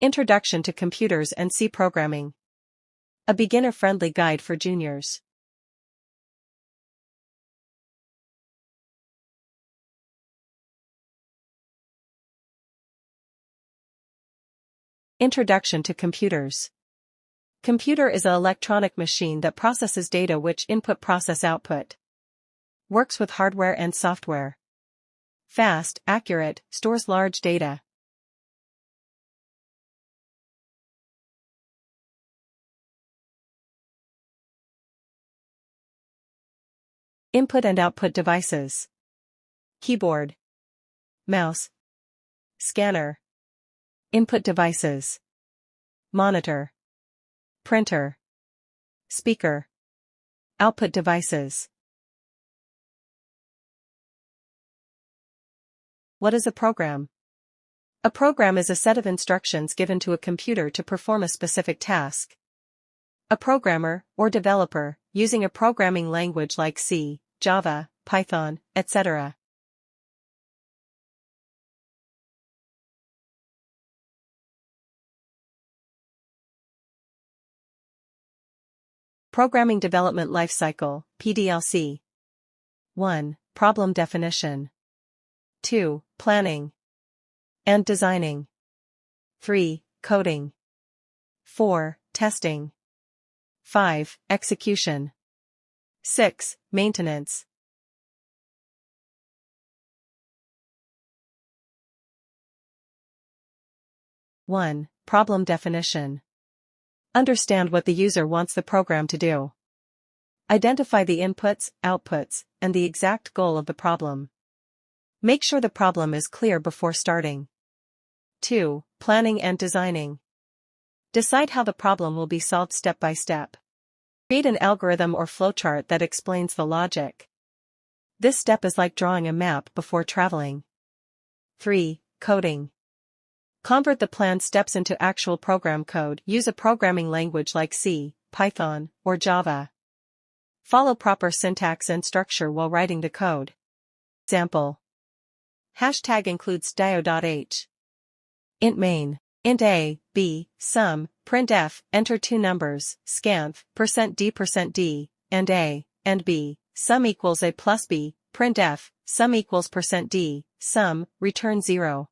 Introduction to Computers and C Programming. A beginner-friendly guide for juniors. Introduction to Computers. Computer is an electronic machine that processes data which input process output. Works with hardware and software. Fast, accurate, stores large data. Input and output devices. Keyboard, mouse, scanner. Input devices. Monitor, printer, speaker. Output devices. What is a program? A program is a set of instructions given to a computer to perform a specific task. A programmer, or developer, using a programming language like C, Java, Python, etc. Programming Development Lifecycle, PDLC. 1. Problem definition. 2. Planning and designing. 3. Coding. 4. Testing. 5. Execution. 6. Maintenance. One. Problem definition. Understand what the user wants the program to do. Identify the inputs, outputs, and the exact goal of the problem. Make sure the problem is clear before starting. 2. Planning and designing. Decide how the problem will be solved step by step. Create an algorithm or flowchart that explains the logic. This step is like drawing a map before traveling. 3. Coding. Convert the planned steps into actual program code. Use a programming language like C, Python, or Java. Follow proper syntax and structure while writing the code. Example. Hashtag includes dio.h. Int main. Int a, b, sum, printf, enter two numbers, scanf, %d%d, and a, and b, sum equals a plus b, printf, sum equals %d, sum, return 0.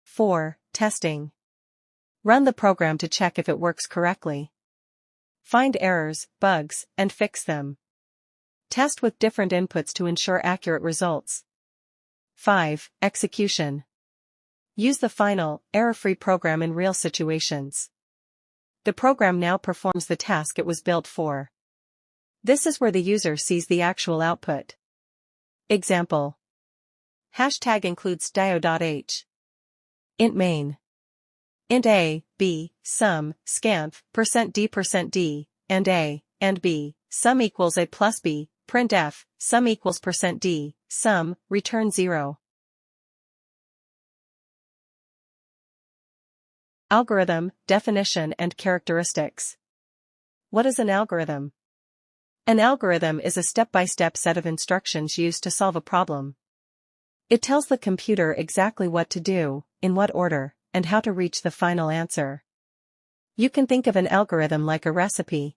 Four. Testing. Run the program to check if it works correctly. Find errors, bugs, and fix them. Test with different inputs to ensure accurate results. 5. Execution. Use the final, error-free program in real situations. The program now performs the task it was built for. This is where the user sees the actual output. Example. Hashtag includes dio.h. Int main. Int a, b, sum, scanf, %d%d, and a, and b, sum equals a plus b, printf, sum equals %d, sum, return 0. Algorithm, definition and characteristics. What is an algorithm? An algorithm is a step-by-step set of instructions used to solve a problem. It tells the computer exactly what to do, in what order, and how to reach the final answer. You can think of an algorithm like a recipe.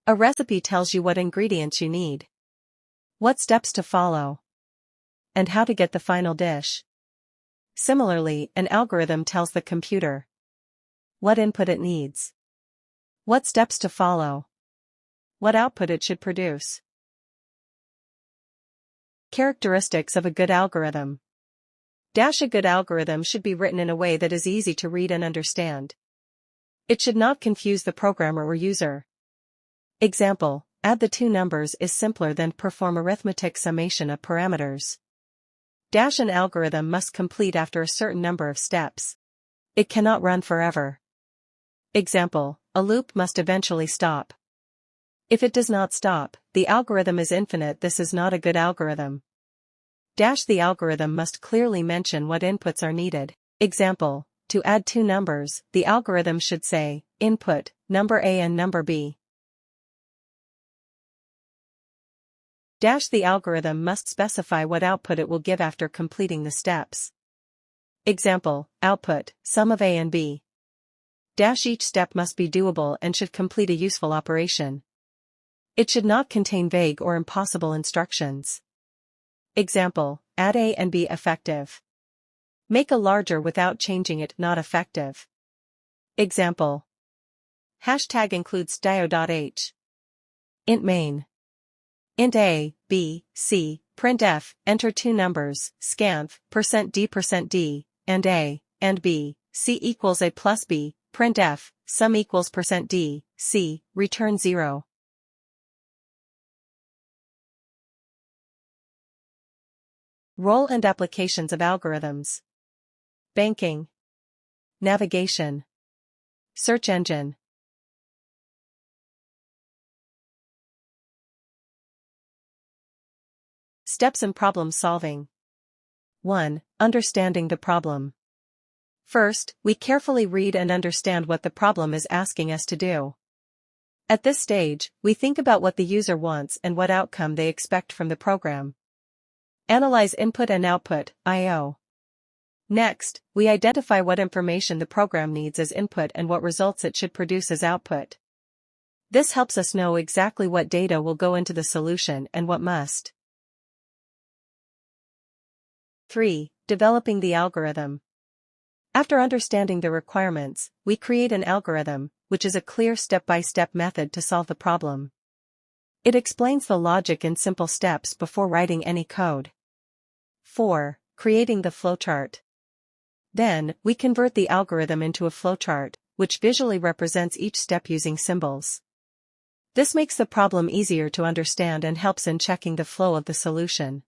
A recipe tells you what ingredients you need, what steps to follow, and how to get the final dish. Similarly, an algorithm tells the computer what input it needs, what steps to follow, what output it should produce. Characteristics of a good algorithm. A good algorithm should be written in a way that is easy to read and understand. It should not confuse the programmer or user. Example, add the two numbers is simpler than perform arithmetic summation of parameters. An algorithm must complete after a certain number of steps. It cannot run forever. Example, a loop must eventually stop. If it does not stop, the algorithm is infinite. This is not a good algorithm. The algorithm must clearly mention what inputs are needed. Example, to add two numbers, the algorithm should say, input, number A and number B. The algorithm must specify what output it will give after completing the steps. Example, output, sum of A and B. Each step must be doable and should complete a useful operation. It should not contain vague or impossible instructions. Example, add A and B effective. Make a larger without changing it not effective. Example. Hashtag includes dio.h. Int main. Int A, B, C, printf, enter two numbers, scanf, %d%d, and A, and B, C equals A plus B, printf, sum equals %d, C, return 0. Role and applications of algorithms. Banking. Navigation. Search engine. Steps in problem solving. 1. Understanding the problem. First, we carefully read and understand what the problem is asking us to do. At this stage, we think about what the user wants and what outcome they expect from the program. Analyze input and output, I/O. Next, we identify what information the program needs as input and what results it should produce as output. This helps us know exactly what data will go into the solution and what must. 3. Developing the algorithm. After understanding the requirements, we create an algorithm, which is a clear step-by-step method to solve the problem. It explains the logic in simple steps before writing any code. 4. Creating the flowchart. Then, we convert the algorithm into a flowchart, which visually represents each step using symbols. This makes the problem easier to understand and helps in checking the flow of the solution.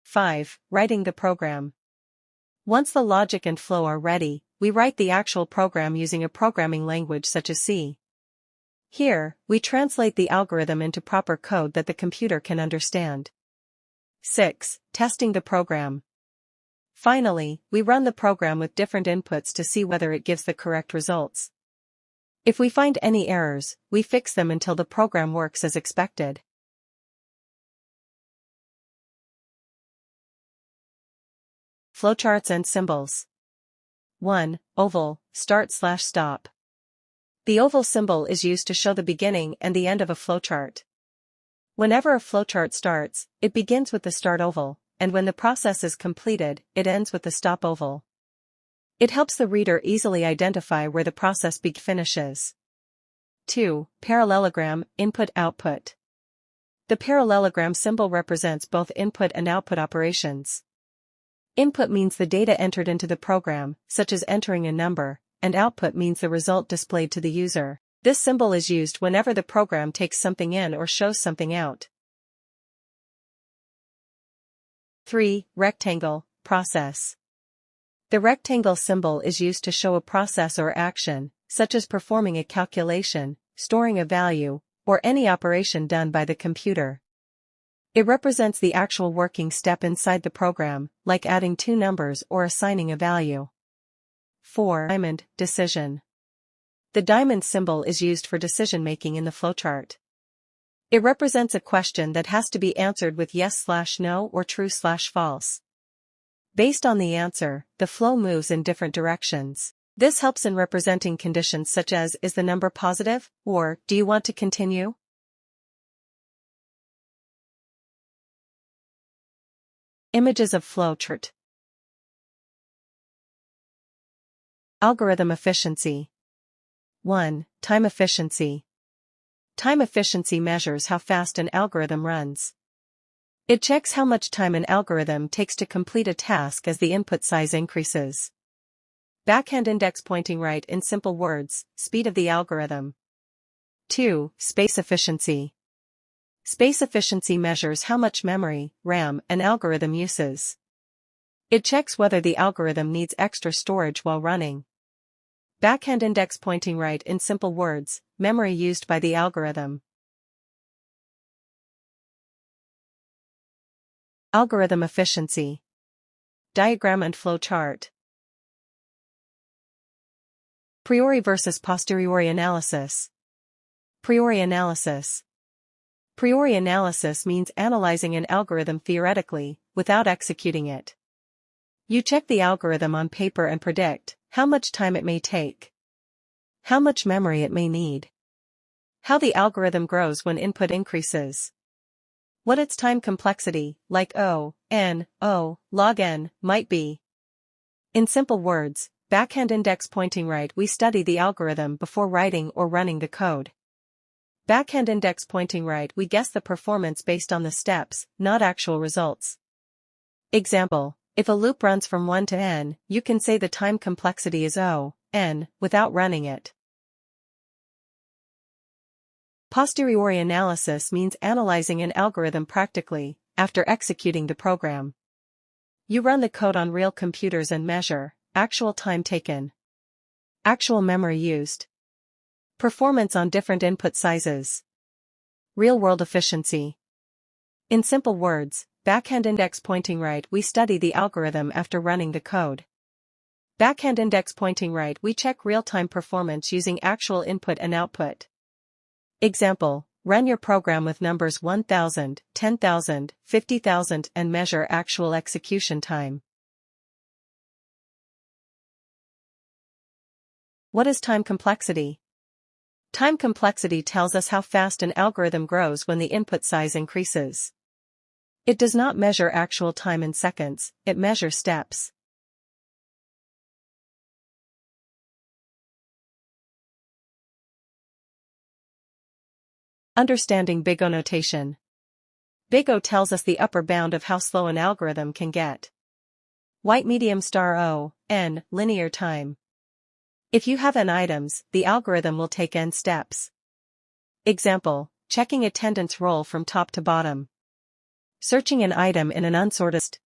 5. Writing the program. Once the logic and flow are ready, we write the actual program using a programming language such as C. Here, we translate the algorithm into proper code that the computer can understand. 6. Testing the program. Finally, we run the program with different inputs to see whether it gives the correct results. If we find any errors, we fix them until the program works as expected. Flowcharts and symbols. 1. Oval, start/stop. The oval symbol is used to show the beginning and the end of a flowchart. Whenever a flowchart starts, it begins with the start oval, and when the process is completed, it ends with the stop oval. It helps the reader easily identify where the process finishes. 2. Parallelogram, input-output. The parallelogram symbol represents both input and output operations. Input means the data entered into the program, such as entering a number, and output means the result displayed to the user. This symbol is used whenever the program takes something in or shows something out. 3. Rectangle, process. The rectangle symbol is used to show a process or action, such as performing a calculation, storing a value, or any operation done by the computer. It represents the actual working step inside the program, like adding two numbers or assigning a value. 4. Diamond, decision. The diamond symbol is used for decision-making in the flowchart. It represents a question that has to be answered with yes/no or true/false. Based on the answer, the flow moves in different directions. This helps in representing conditions such as, is the number positive, or, do you want to continue? Images of flowchart. Algorithm efficiency. 1. Time efficiency. Time efficiency measures how fast an algorithm runs. It checks how much time an algorithm takes to complete a task as the input size increases. Backhand index pointing right in simple words, speed of the algorithm. 2. Space efficiency. Space efficiency measures how much memory, RAM, an algorithm uses. It checks whether the algorithm needs extra storage while running. Backhand index pointing right in simple words, memory used by the algorithm. Algorithm efficiency. Diagram and flow chart. Priori versus posteriori analysis. Priori analysis. Priori analysis means analyzing an algorithm theoretically, without executing it. You check the algorithm on paper and predict how much time it may take, how much memory it may need, how the algorithm grows when input increases, what its time complexity, like O, N, O, log N, might be. In simple words, backhand index pointing right, we study the algorithm before writing or running the code. Backhand index pointing right, we guess the performance based on the steps, not actual results. Example: if a loop runs from 1 to n, you can say the time complexity is O, n, without running it. Posteriori analysis means analyzing an algorithm practically, after executing the program. You run the code on real computers and measure actual time taken, actual memory used, performance on different input sizes, real-world efficiency. In simple words, backhand index pointing right, we study the algorithm after running the code. Backhand index pointing right, we check real-time performance using actual input and output. Example: run your program with numbers 1000, 10,000, 50,000 and measure actual execution time. What is time complexity? Time complexity tells us how fast an algorithm grows when the input size increases. It does not measure actual time in seconds, it measures steps. Understanding big O notation. Big O tells us the upper bound of how slow an algorithm can get. White medium star O, n, linear time. If you have n items, the algorithm will take n steps. Example: checking attendance roll from top to bottom. Searching an item in an unsorted list.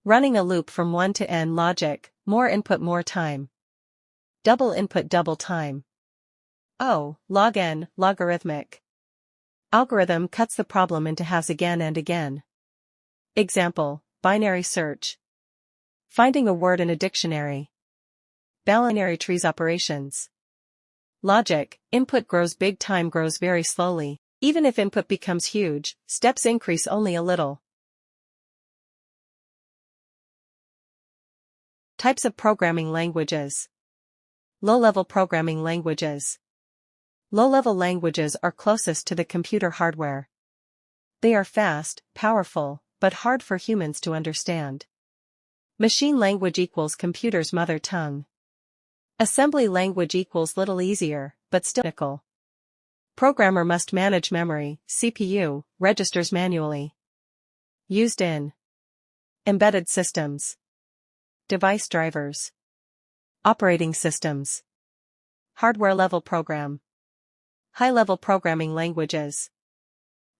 Running a loop from 1 to n logic, more input more time. Double input double time. O, log n, logarithmic. Algorithm cuts the problem into halves again and again. Example: binary search. Finding a word in a dictionary. Binary trees operations. Logic: input grows big, time grows very slowly. Even if input becomes huge, steps increase only a little. Types of programming languages. Low-level programming languages. Low-level languages are closest to the computer hardware. They are fast, powerful, but hard for humans to understand. Machine language equals computer's mother tongue. Assembly language equals little easier, but still technical. Programmer must manage memory, CPU, registers manually. Used in embedded systems, device drivers, operating systems, hardware-level program. High-level programming languages.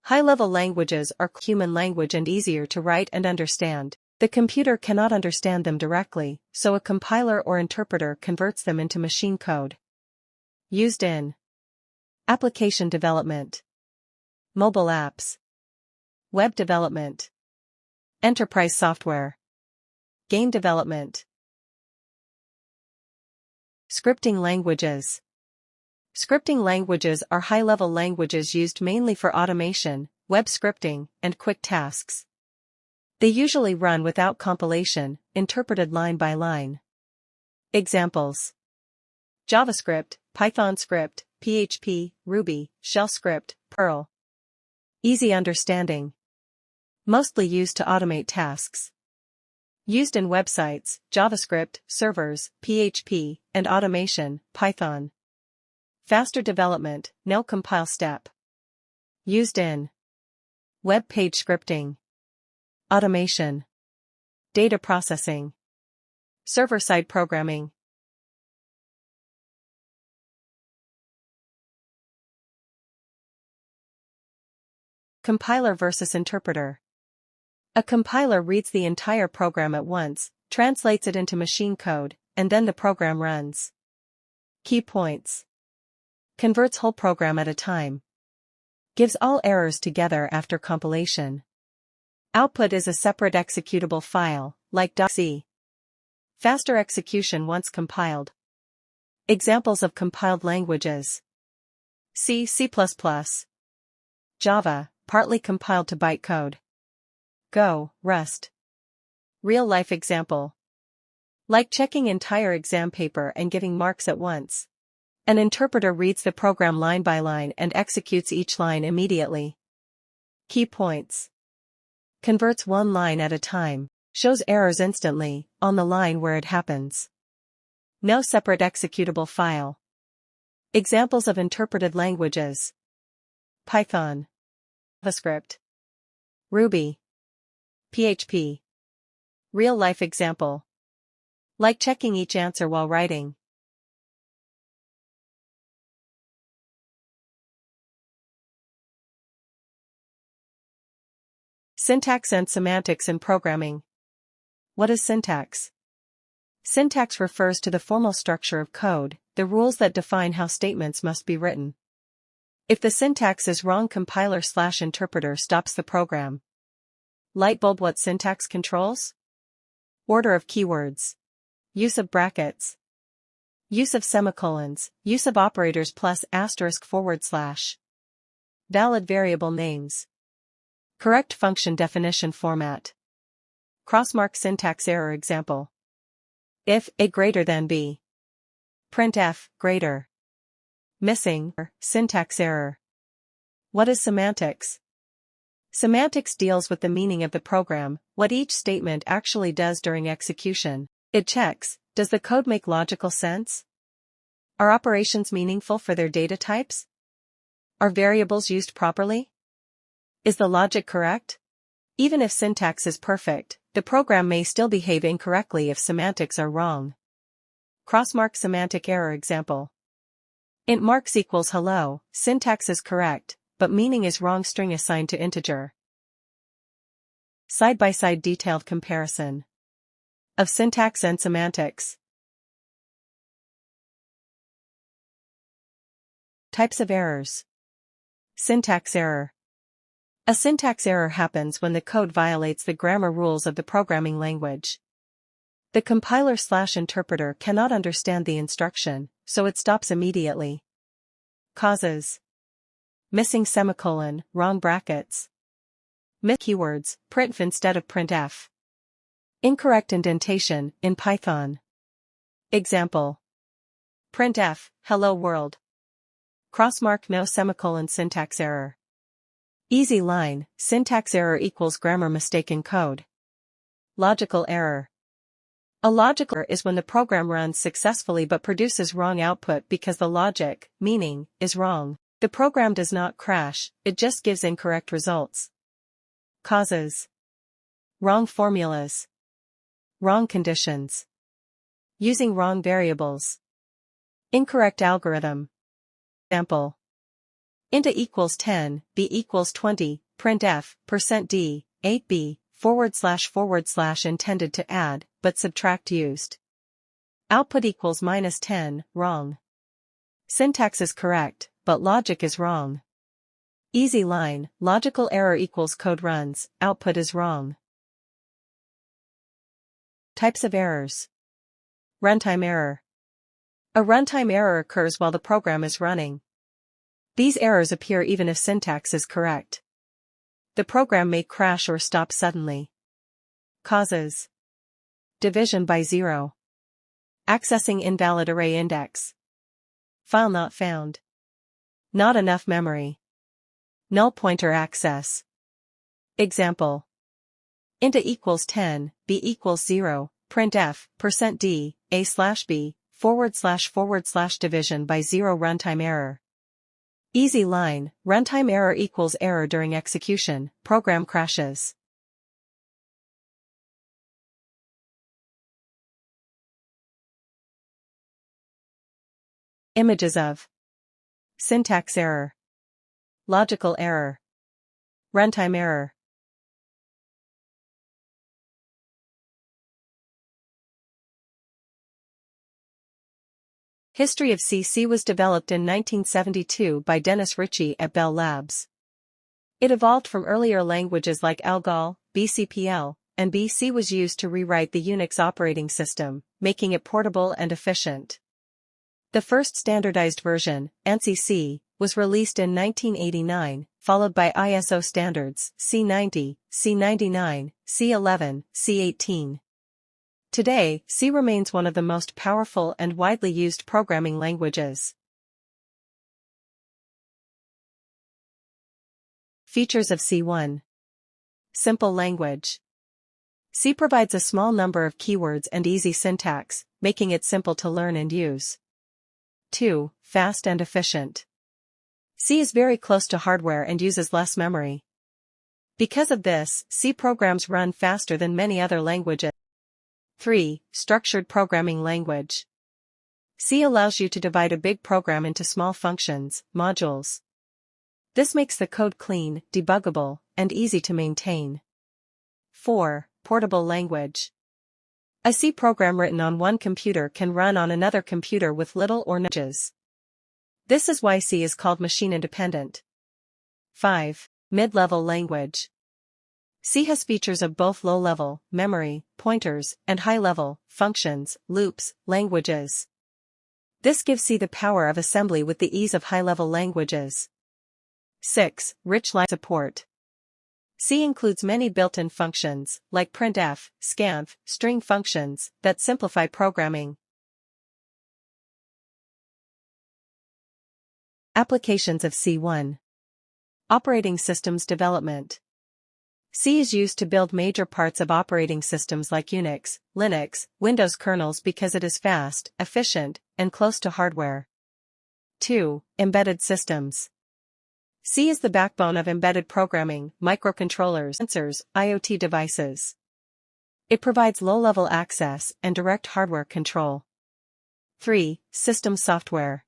High-level languages are human language and easier to write and understand. The computer cannot understand them directly, so a compiler or interpreter converts them into machine code. Used in application development, mobile apps, web development, enterprise software, game development. Scripting languages. Scripting languages are high-level languages used mainly for automation, web scripting, and quick tasks. They usually run without compilation, interpreted line by line. Examples: JavaScript, Python script, PHP, Ruby, Shell script, Perl. Easy understanding. Mostly used to automate tasks. Used in websites, JavaScript, servers, PHP, and automation, Python. Faster development, no compile step. Used in web page scripting, automation, data processing, server-side programming. Compiler versus interpreter. A compiler reads the entire program at once, translates it into machine code, and then the program runs. Key points: converts whole program at a time. Gives all errors together after compilation. Output is a separate executable file, like .c. Faster execution once compiled. Examples of compiled languages: C, C++. Java, partly compiled to bytecode. Go, Rust. Real-life example. Like checking entire exam paper and giving marks at once. An interpreter reads the program line by line and executes each line immediately. Key points. Converts one line at a time, shows errors instantly, on the line where it happens. No separate executable file. Examples of interpreted languages. Python, JavaScript, Ruby, PHP. Real-life example. Like checking each answer while writing. Syntax and semantics in programming. What is syntax? Syntax refers to the formal structure of code, the rules that define how statements must be written. If the syntax is wrong, compiler/interpreter stops the program. Lightbulb. What syntax controls? Order of keywords. Use of brackets. Use of semicolons, use of operators plus asterisk /. Valid variable names. Correct function definition format. Crossmark syntax error example. If A greater than B. Printf, greater. Missing, syntax error. What is semantics? Semantics deals with the meaning of the program, what each statement actually does during execution. It checks, does the code make logical sense? Are operations meaningful for their data types? Are variables used properly? Is the logic correct? Even if syntax is perfect, the program may still behave incorrectly if semantics are wrong. Crossmark semantic error example. Int marks equals hello, syntax is correct, but meaning is wrong. String assigned to integer. Side-by-side detailed comparison of syntax and semantics. Types of errors. Syntax error. A syntax error happens when the code violates the grammar rules of the programming language. The compiler/interpreter cannot understand the instruction, so it stops immediately. Causes. Missing semicolon, wrong brackets. Miss keywords, printf instead of printf. Incorrect indentation, in Python. Example. Printf, hello world. Crossmark no semicolon syntax error. Easy line, syntax error equals grammar mistake in code. Logical error. A logical error is when the program runs successfully but produces wrong output because the logic, meaning, is wrong. The program does not crash, it just gives incorrect results. Causes. Wrong formulas. Wrong conditions. Using wrong variables. Incorrect algorithm. Example. Int a equals 10, b equals 20, printf, %d, 8b, // intended to add, but subtract used. Output equals -10, wrong. Syntax is correct, but logic is wrong. Easy line, logical error equals code runs, output is wrong. Types of errors. Runtime error. A runtime error occurs while the program is running. These errors appear even if syntax is correct. The program may crash or stop suddenly. Causes. Division by zero. Accessing invalid array index. File not found. Not enough memory. Null pointer access. Example. Int a equals 10, b equals 0, printf, %d, a/b, // division by zero runtime error. Easy line, runtime error equals error during execution, program crashes. Images of. Syntax error. Logical error. Runtime error. History of C. C was developed in 1972 by Dennis Ritchie at Bell Labs. It evolved from earlier languages like ALGOL, BCPL, and B. C was used to rewrite the Unix operating system, making it portable and efficient. The first standardized version, ANSI C, was released in 1989, followed by ISO standards C90, C99, C11, C18. Today, C remains one of the most powerful and widely used programming languages. Features of C1. Simple language. C provides a small number of keywords and easy syntax, making it simple to learn and use. 2. Fast and efficient. C is very close to hardware and uses less memory. Because of this, C programs run faster than many other languages. 3. Structured programming language. C allows you to divide a big program into small functions, modules. This makes the code clean, debuggable, and easy to maintain. 4. Portable language. A C program written on one computer can run on another computer with little or no changes. This is why C is called machine independent. 5. Mid-level language. C has features of both low-level, memory, pointers, and high-level, functions, loops, languages. This gives C the power of assembly with the ease of high-level languages. 6. Rich line support. C includes many built-in functions, like printf, scanf, string functions, that simplify programming. Applications of C1. Operating systems development. C is used to build major parts of operating systems like Unix, Linux, Windows kernels because it is fast, efficient, and close to hardware. 2. Embedded systems. C is the backbone of embedded programming, microcontrollers, sensors, IoT devices. It provides low-level access and direct hardware control. 3. System software.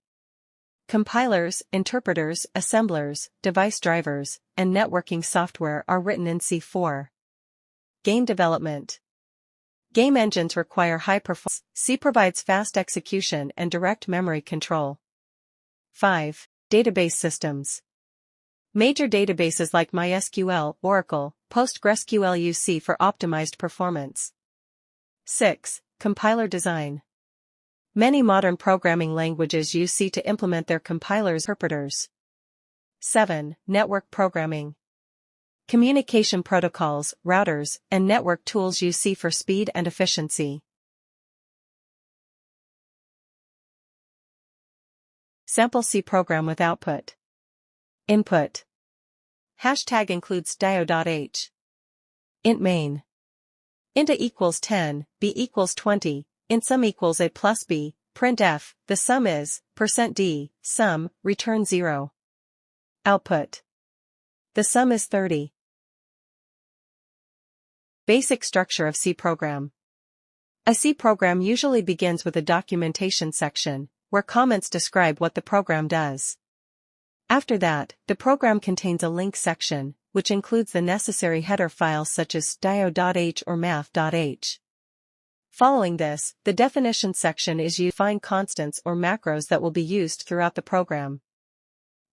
Compilers, interpreters, assemblers, device drivers, and networking software are written in C4. Game development. Game engines require high performance. C provides fast execution and direct memory control. 5. Database systems. Major databases like MySQL, Oracle, PostgreSQL use C for optimized performance. 6. Compiler design. Many modern programming languages use C to implement their compilers and interpreters. 7. Network programming. Communication protocols, routers, and network tools use C for speed and efficiency. Sample C program with output. Input. Hashtag includes dio.h. Int main. Int a equals 10, b equals 20, int sum equals a plus b, printf, the sum is, %d, sum, return 0. Output. The sum is 30. Basic structure of C program. A C program usually begins with a documentation section, where comments describe what the program does. After that, the program contains a link section, which includes the necessary header files such as dio.h or math.h. Following this, the definition section is used to define constants or macros that will be used throughout the program.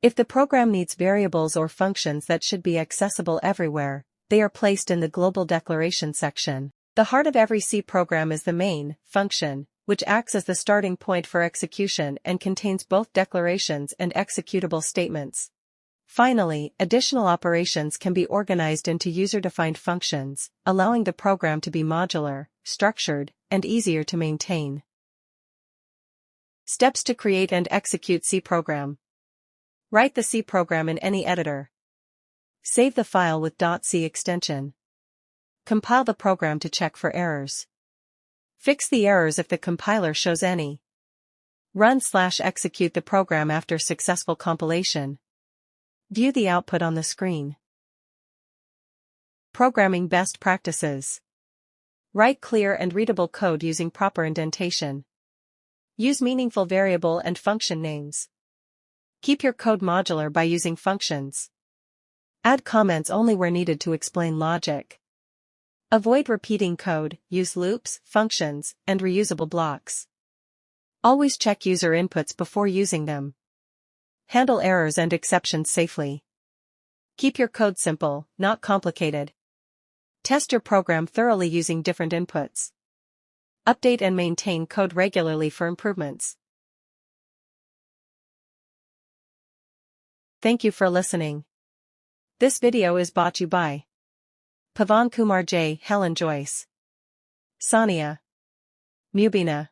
If the program needs variables or functions that should be accessible everywhere, they are placed in the global declaration section. The heart of every C program is the main function, which acts as the starting point for execution and contains both declarations and executable statements. Finally, additional operations can be organized into user-defined functions, allowing the program to be modular, structured, and easier to maintain. Steps to create and execute C program. Write the C program in any editor. Save the file with .c extension. Compile the program to check for errors. Fix the errors if the compiler shows any. Run/execute the program after successful compilation. View the output on the screen. Programming best practices. Write clear and readable code using proper indentation. Use meaningful variable and function names. Keep your code modular by using functions. Add comments only where needed to explain logic. Avoid repeating code, use loops, functions, and reusable blocks. Always check user inputs before using them. Handle errors and exceptions safely. Keep your code simple, not complicated. Test your program thoroughly using different inputs. Update and maintain code regularly for improvements. Thank you for listening. This video is brought to you by Pavan Kumar J. Helen Joyce, Sania Mubina.